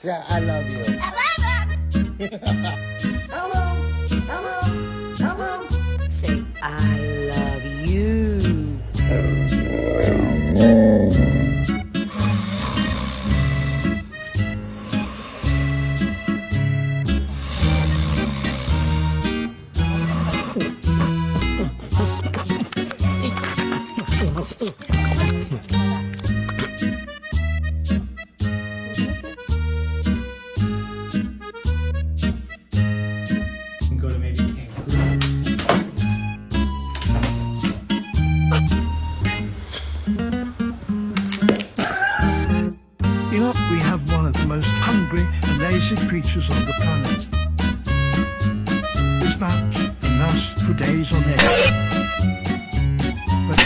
Say I love you. Hello, hello, hello. Say I love you. Go to maybe You know, we have one of the most hungry and lazy creatures on the planet. Dispatch and thus for days on end. But